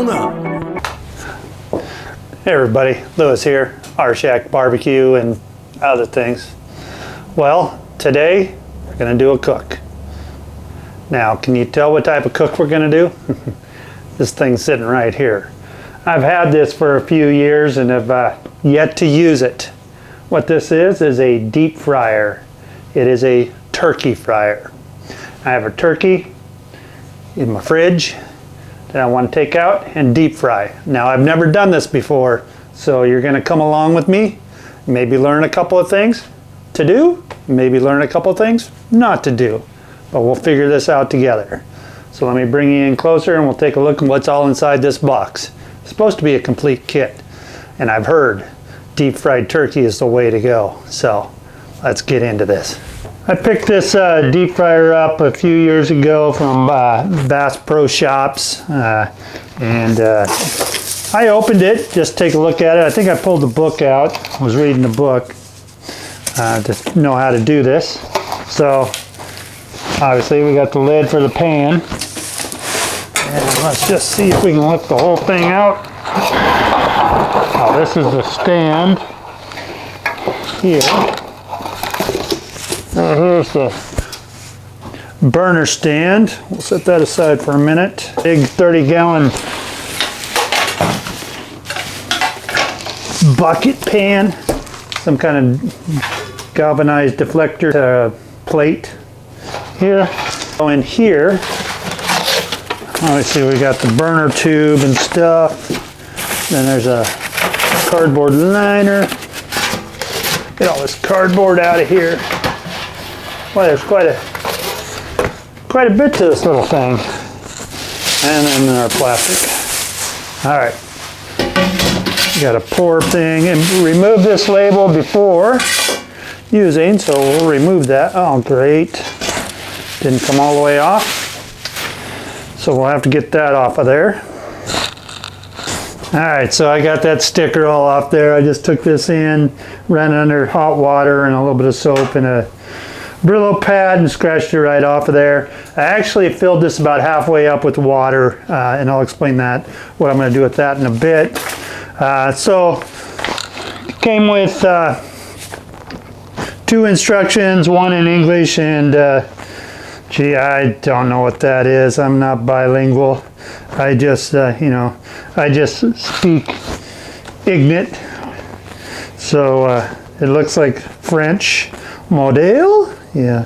down up. Hey everybody, Lewis here, Rshackbbq and other things. Well, today we're going to do a cook. Now, can you tell what type of cook we're going to do? This thing's sitting right here. I've had this for a few years and have yet to use it. What this is a deep fryer. It is a turkey fryer. I have a turkey in my fridge that I want to take out and deep fry. Now, I've never done this before, so you're going to come along with me, maybe learn a couple of things to do, maybe learn a couple of things not to do, but we'll figure this out together. So let me bring you in closer and we'll take a look at what's all inside this box. It's supposed to be a complete kit, and I've heard deep fried turkey is the way to go. So let's get into this. I picked this deep fryer up a few years ago from Bass Pro Shops, and I opened it just to take a look at it. I think I pulled the book out. I was reading the book to know how to do this. So obviously we got the lid for the pan, and let's just see if we can lift the whole thing out. Now this is the stand here. Here's the burner stand. We'll set that aside for a minute. Big 30-gallon bucket pan. Some kind of galvanized deflector plate here. So in here, obviously we got the burner tube and stuff. Then there's a cardboard liner. Get all this cardboard out of here. Well, there's quite a bit to this little thing. And then our plastic. All right. You got a pour thing, and remove this label before using, so we'll remove that. Oh, great. Didn't come all the way off. So we'll have to get that off of there. All right, so I got that sticker all off there. I just took this in, ran it under hot water and a little bit of soap and a Brillo pad and scratched it right off of there. I actually filled this about halfway up with water, and I'll explain that, what I'm going to do with that in a bit. So it came with 2 instructions, one in English, and gee, I don't know what that is. I'm not bilingual. I just, I just speak ignorant. So it looks like French model. Yeah,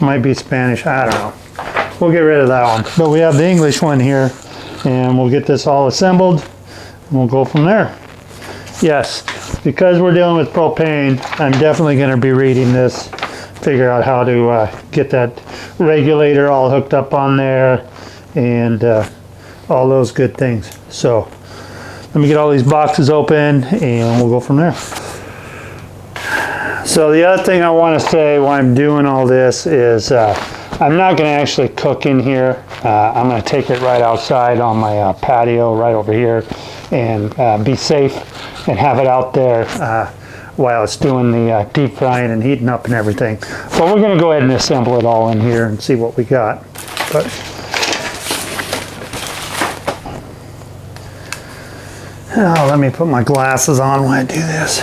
might be Spanish, I don't know. We'll get rid of that one. But we have the English one here, and we'll get this all assembled, and we'll go from there. Yes, because we're dealing with propane, I'm definitely going to be reading this, figure out how to get that regulator all hooked up on there, and all those good things. So let me get all these boxes open, and we'll go from there. So the other thing I want to say while I'm doing all this is I'm not going to actually cook in here. I'm going to take it right outside on my patio right over here and be safe and have it out there while it's doing the deep frying and heating up and everything. But we're going to go ahead and assemble it all in here and see what we got. But oh, let me put my glasses on when I do this.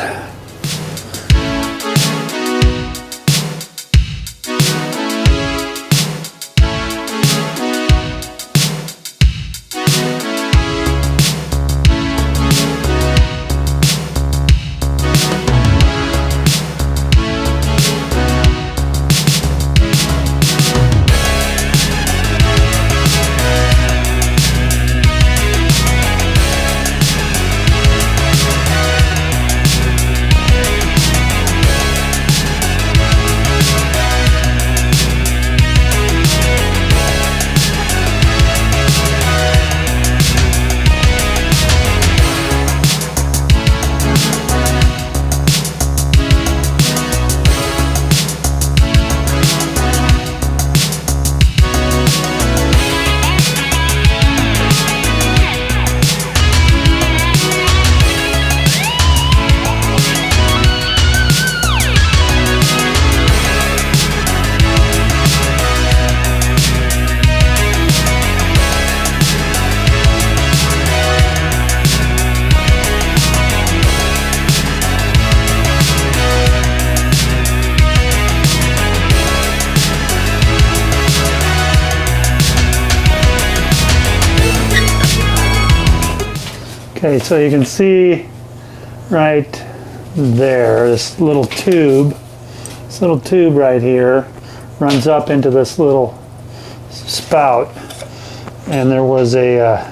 Okay, so you can see right there, this little tube right here runs up into this little spout, and there was a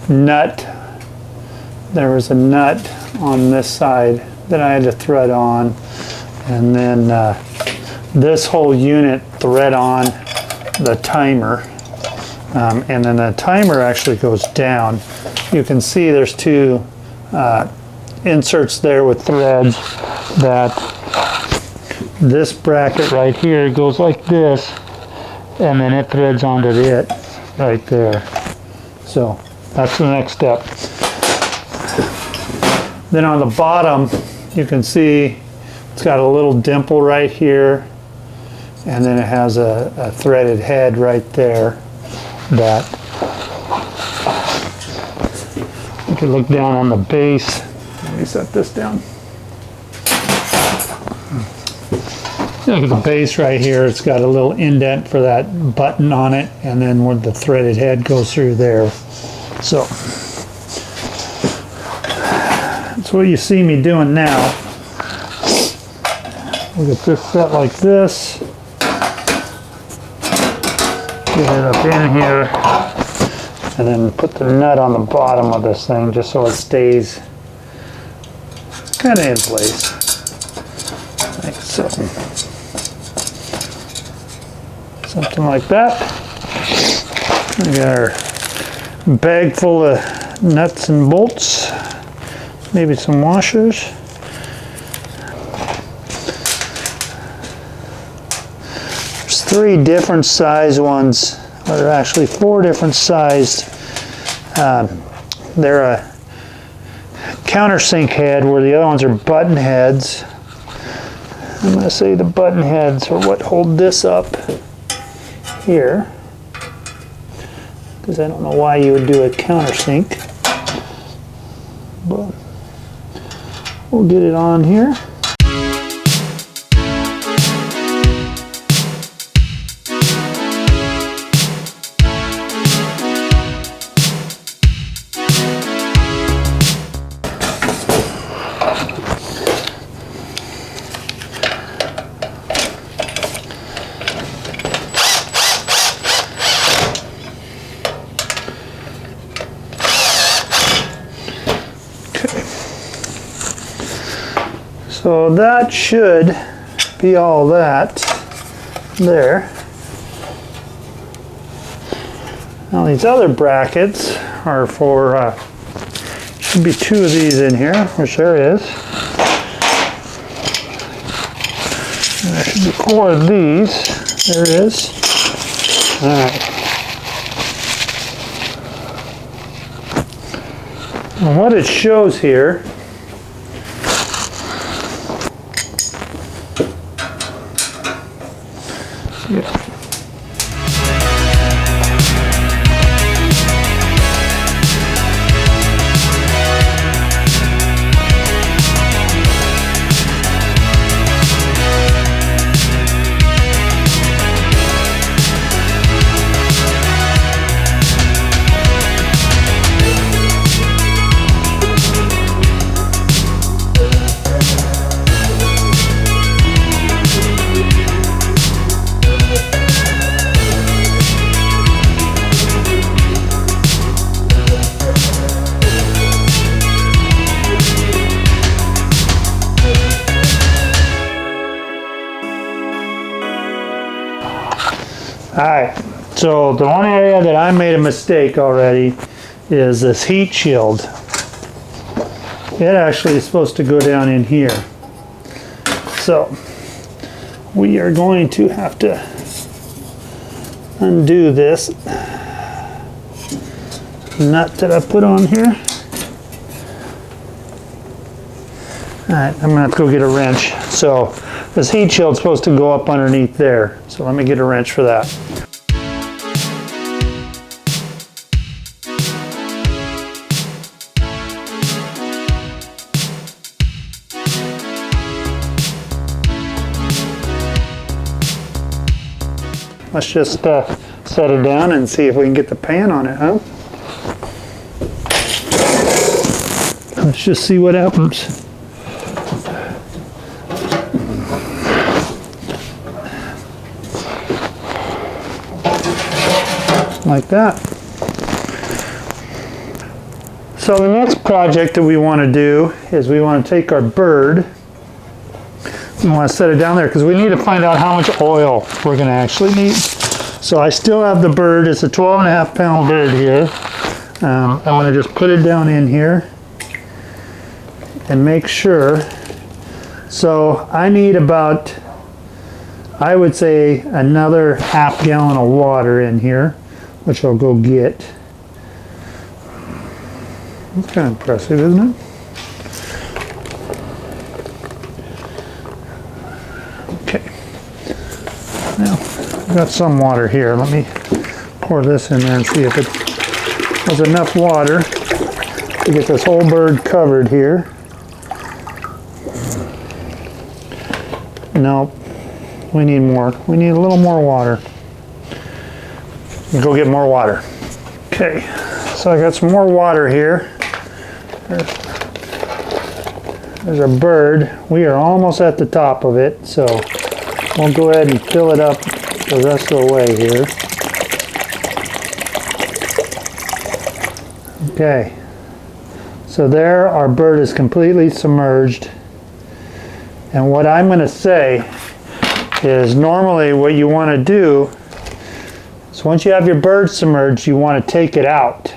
nut. There was a nut on this side that I had to thread on, and then this whole unit thread on the timer, and then the timer actually goes down. You can see there's two inserts there with threads that this bracket right here goes like this, and then it threads onto it right there. So that's the next step. Then on the bottom, you can see it's got a little dimple right here, and then it has a threaded head right there that you can look down on the base. Let me set this down. Look at the base right here. It's got a little indent for that button on it, and then where the threaded head goes through there. So that's what you see me doing now. We'll get this set like this. Get it up in here, and then put the nut on the bottom of this thing just so it stays kind of in place, like so. Something like that. We got our bag full of nuts and bolts, maybe some washers. There's 3 different size ones, or actually 4 different sized. They're a countersink head, where the other ones are button heads. I'm going to say the button heads are what hold this up here, because I don't know why you would do a countersink, but we'll get it on here. So that should be all that there. Now these other brackets are for, should be 2 of these in here, which there is. And there should be 4 of these. There is. All right. And what it shows here Alright, so the one area that I made a mistake already is this heat shield. It actually is supposed to go down in here. So we are going to have to undo this nut that I put on here. Alright, I'm gonna have to go get a wrench. So this heat shield is supposed to go up underneath there. So let me get a wrench for that. Let's just set it down and see if we can get the pan on it, huh? Let's just see what happens. Like that. So the next project that we want to do is we want to take our bird. We want to set it down there because we need to find out how much oil we're going to actually need. So I still have the bird. It's a 12.5 pound bird here. I'm going to just put it down in here and make sure. So I need about, I would say, another half gallon of water in here, which I'll go get. It's kind of impressive, isn't it? Okay. Now, I've got some water here. Let me pour this in there and see if it has enough water to get this whole bird covered here. Nope. We need more. We need a little more water. Go get more water. Okay, so I got some more water here. There's our bird. We are almost at the top of it, so we'll go ahead and fill it up the rest of the way here. Okay, so there our bird is completely submerged. And what I'm going to say is normally what you want to do is once you have your bird submerged, you want to take it out.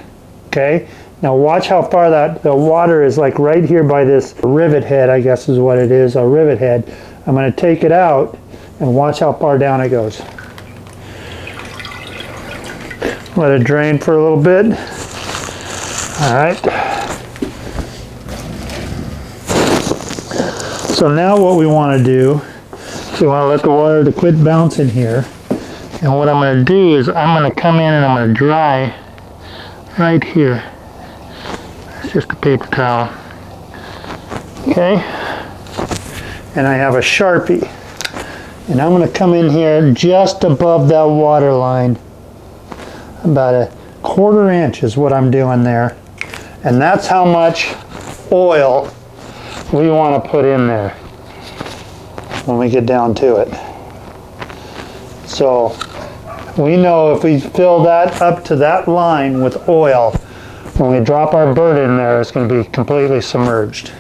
Okay? Now watch how far that the water is, like right here by this rivet head, I guess is what it is, a rivet head. I'm going to take it out and watch how far down it goes. Let it drain for a little bit. All right. So now what we want to do is we want to let the water to quit bouncing here. And what I'm going to do is I'm going to come in and I'm going to dry right here. It's just a paper towel. Okay? And I have a Sharpie. And I'm going to come in here just above that water line. About a 1/4 inch is what I'm doing there. And that's how much oil we want to put in there when we get down to it. So we know if we fill that up to that line with oil, when we drop our bird in there, it's going to be completely submerged.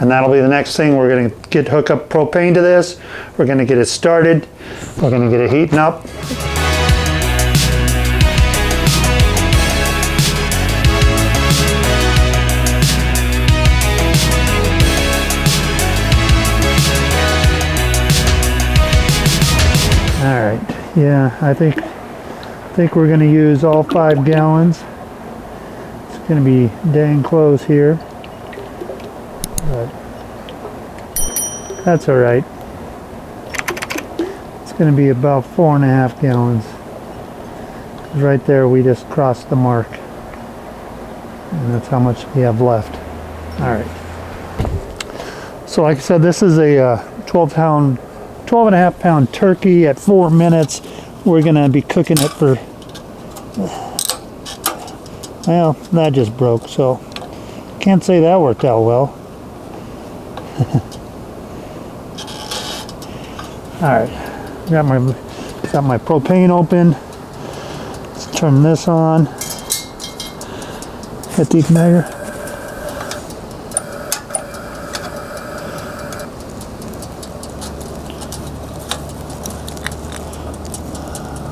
And that'll be the next thing. We're going to hook up propane to this. We're going to get it started. We're going to get it heating up. All right. Yeah, I think we're going to use all 5 gallons. It's going to be dang close here, but that's all right. It's going to be about 4.5 gallons. Right there, we just crossed the mark, and that's how much we have left. All right. So, like I said, this is a 12.5 pound turkey at 4 minutes. We're going to be cooking it for, well, that just broke, so can't say that worked out well. Alright, got my propane open. Let's turn this on. Hit the igniter.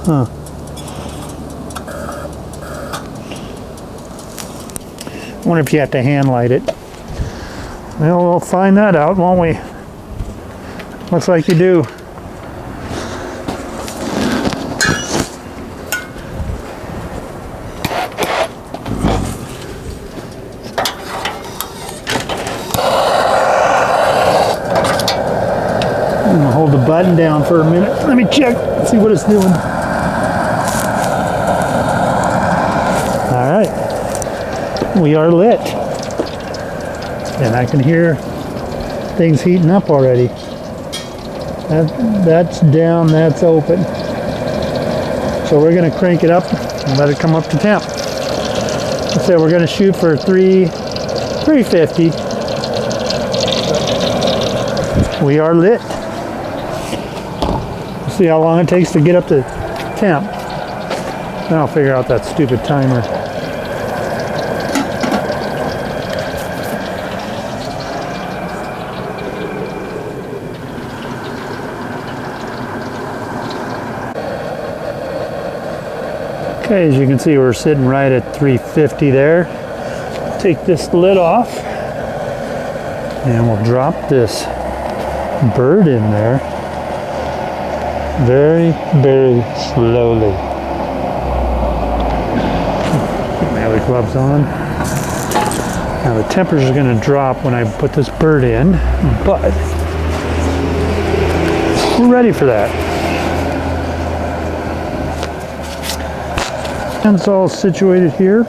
Huh. I wonder if you have to hand light it. Well, we'll find that out, won't we? Looks like you do. I'm gonna hold the button down for a minute. Let me check, see what it's doing. All right. We are lit, and I can hear things heating up already. That's down, that's open. So we're going to crank it up and let it come up to temp. Let's say we're going to shoot for 3 350. We are lit. See how long it takes to get up to temp. Then I'll figure out that stupid timer. Okay, as you can see, we're sitting right at 350 there. Take this lid off, and we'll drop this bird in there very, very slowly. Put my other gloves on. Now the temperature is going to drop when I put this bird in, but we're ready for that. And it's all situated here.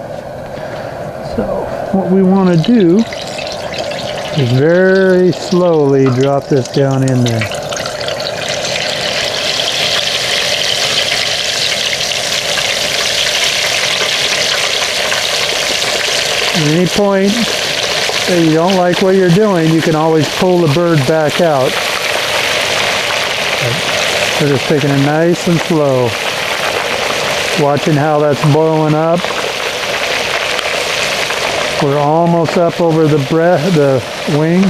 So what we want to do is very slowly drop this down in there. At any point that you don't like what you're doing, you can always pull the bird back out. But we're just taking it nice and slow. Watching how that's boiling up. We're almost up over the wing.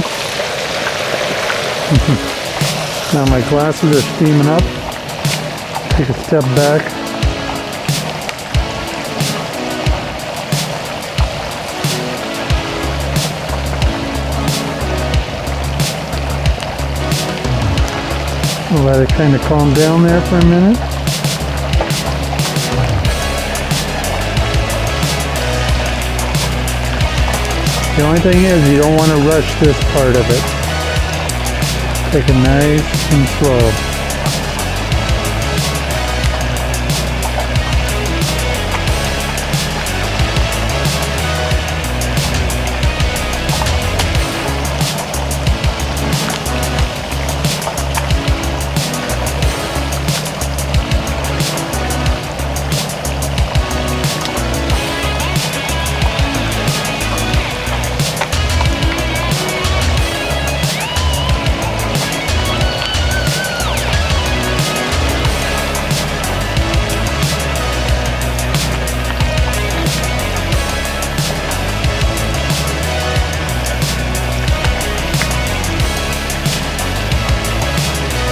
Now my glasses are steaming up. Take a step back. We'll let it kind of calm down there for a minute. The only thing is, you don't want to rush this part of it. Take it nice and slow.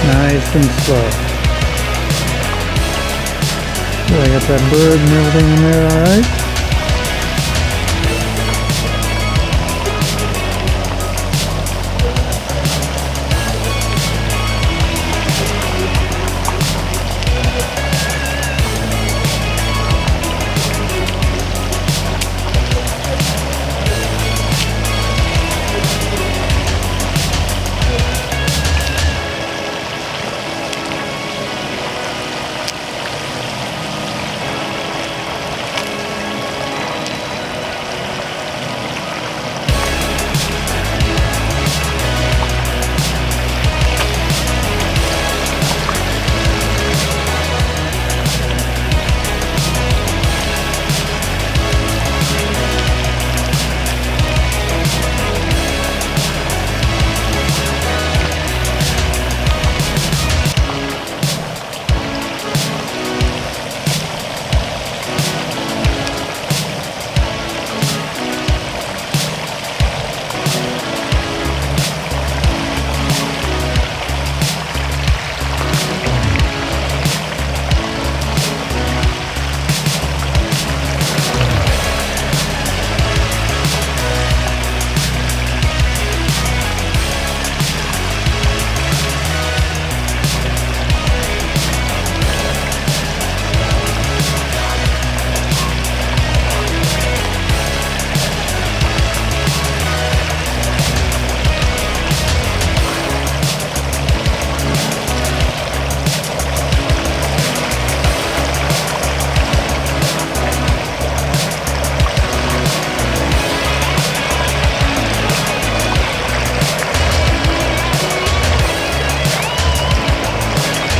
Nice and slow. So I got that bird and everything in there, alright?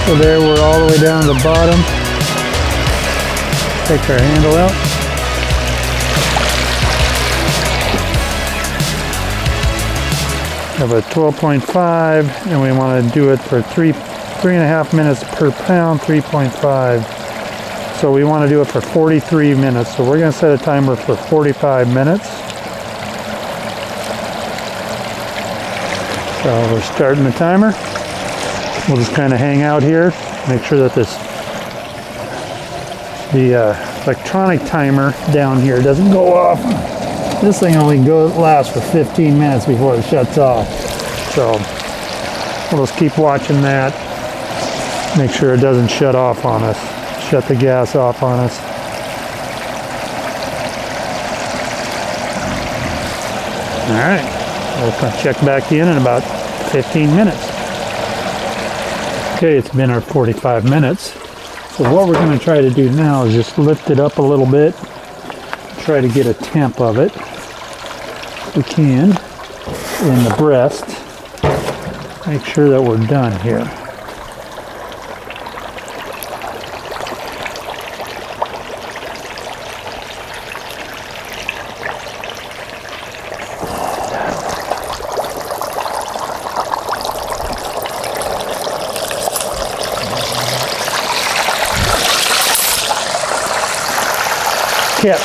So there, we're all the way down to the bottom. Take our handle out. have a 12.5, and we want to do it for 3.5 minutes per pound, 3.5. So we want to do it for 43 minutes. So we're going to set a timer for 45 minutes. So we're starting the timer. We'll just kind of hang out here, make sure that the electronic timer down here doesn't go off. This thing only lasts for 15 minutes before it shuts off. So we'll just keep watching that. Make sure it doesn't shut off on us. Shut the gas off on us. All right, we'll check back in about 15 minutes. Okay, it's been our 45 minutes. So what we're going to try to do now is just lift it up a little bit. Try to get a temp of it, if we can, in the breast. Make sure that we're done here. Yep.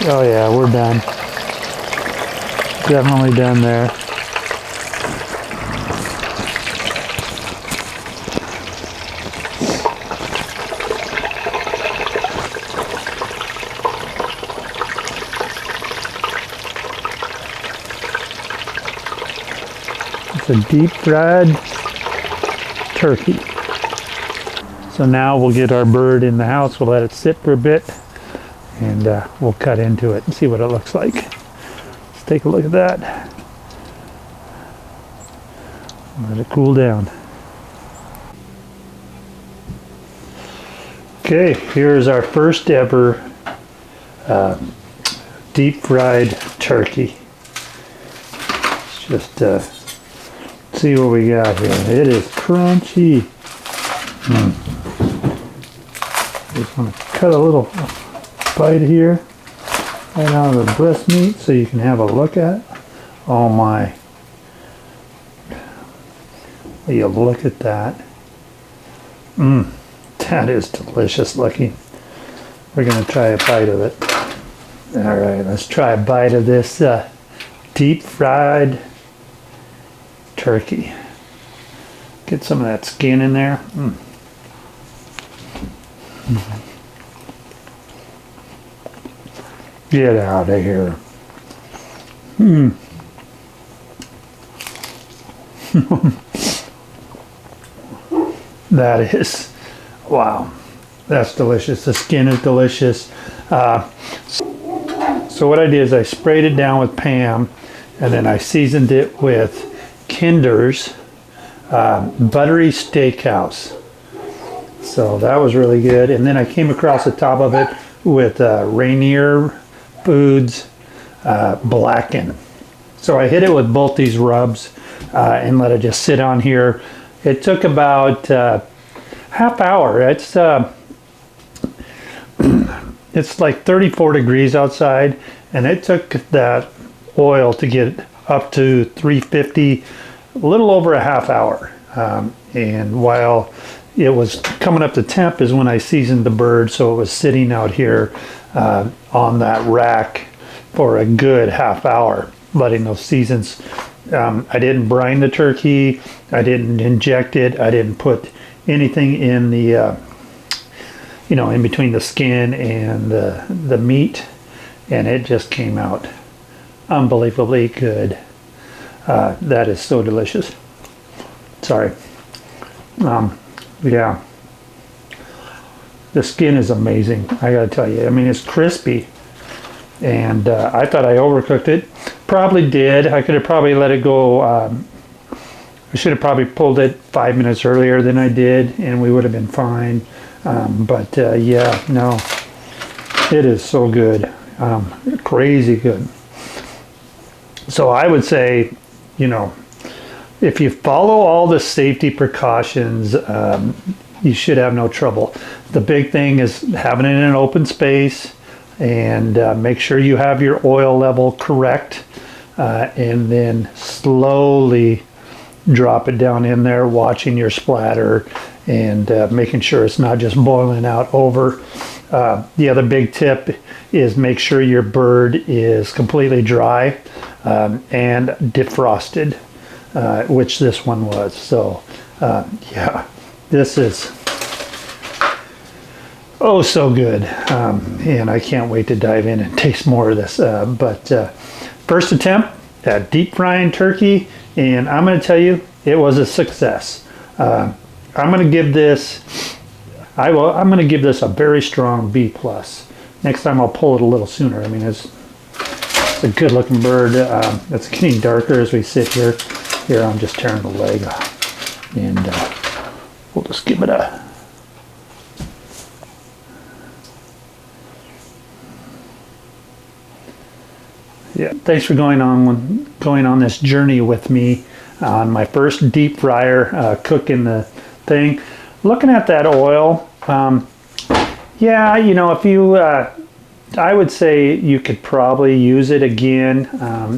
Oh yeah, we're done. Definitely done there. It's a deep fried turkey. So now we'll get our bird in the house. We'll let it sit for a bit, and we'll cut into it and see what it looks like. Let's take a look at that. Let it cool down. Okay, here's our first ever deep fried turkey. Let's just see what we got here. It is crunchy. Just want to cut a little bite here right out of the breast meat so you can have a look at it. Oh my. You look at that. That is delicious looking. We're going to try a bite of it. All right, let's try a bite of this deep fried turkey. Get some of that skin in there. Get out of here. That is, wow, that's delicious. The skin is delicious. So what I did is I sprayed it down with Pam, and then I seasoned it with Kinder's Buttery Steakhouse. So that was really good. And then I came across the top of it with Rainier Foods Blacken. So I hit it with both these rubs and let it just sit on here. It took about half hour. It's like 34 degrees outside, and it took that oil to get up to 350, a little over a half hour. And while it was coming up to temp is when I seasoned the bird, so it was sitting out here on that rack for a good half hour, letting those seasons. I didn't brine the turkey, I didn't inject it, I didn't put anything in the in between the skin and the meat, and it just came out unbelievably good. That is so delicious. Sorry. Yeah, the skin is amazing, I gotta tell you. I mean, it's crispy, and I thought I overcooked it. Probably did. I could have probably let it go. I should have probably pulled it 5 minutes earlier than I did, and we would have been fine. But yeah, no, it is so good. Crazy good. So I would say, if you follow all the safety precautions, you should have no trouble. The big thing is having it in an open space, and make sure you have your oil level correct, and then slowly drop it down in there, watching your splatter, and making sure it's not just boiling out over. The other big tip is make sure your bird is completely dry and defrosted, which this one was. So yeah, this is oh so good, and I can't wait to dive in and taste more of this. But first attempt at deep frying turkey, and I'm going to tell you, it was a success. I'm going to give this, I'm going to give this a very strong B+. Next time I'll pull it a little sooner. I mean, it's a good looking bird. It's getting darker as we sit here. Here, I'm just tearing the leg off, and we'll just give it a yeah. Thanks for going on this journey with me on my first deep fryer, cooking the thing. Looking at that oil, yeah, you know, if you, I would say you could probably use it again.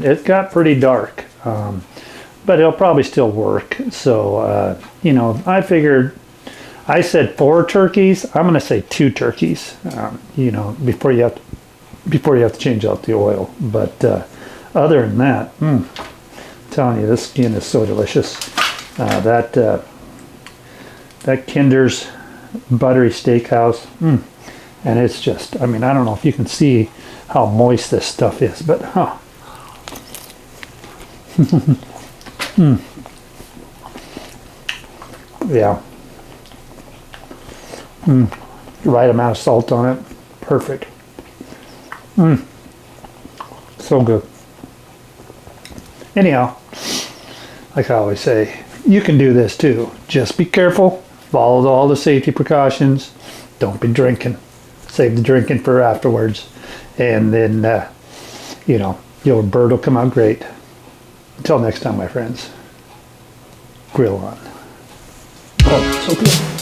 It got pretty dark, but it'll probably still work. So, you know, I figured, I said 4 turkeys. I'm going to say 2 turkeys, you know, before you have to change out the oil. But other than that, I'm telling you, this skin is so delicious. That Kinder's buttery steakhouse, and it's just, I mean, I don't know if you can see how moist this stuff is, but yeah, right amount of salt on it, perfect. So good. Anyhow, like I always say, you can do this too. Just be careful. Follow all the safety precautions. Don't be drinking. Save the drinking for afterwards. And then, you know, your bird will come out great. Until next time, my friends. Grill on. Oh, so good.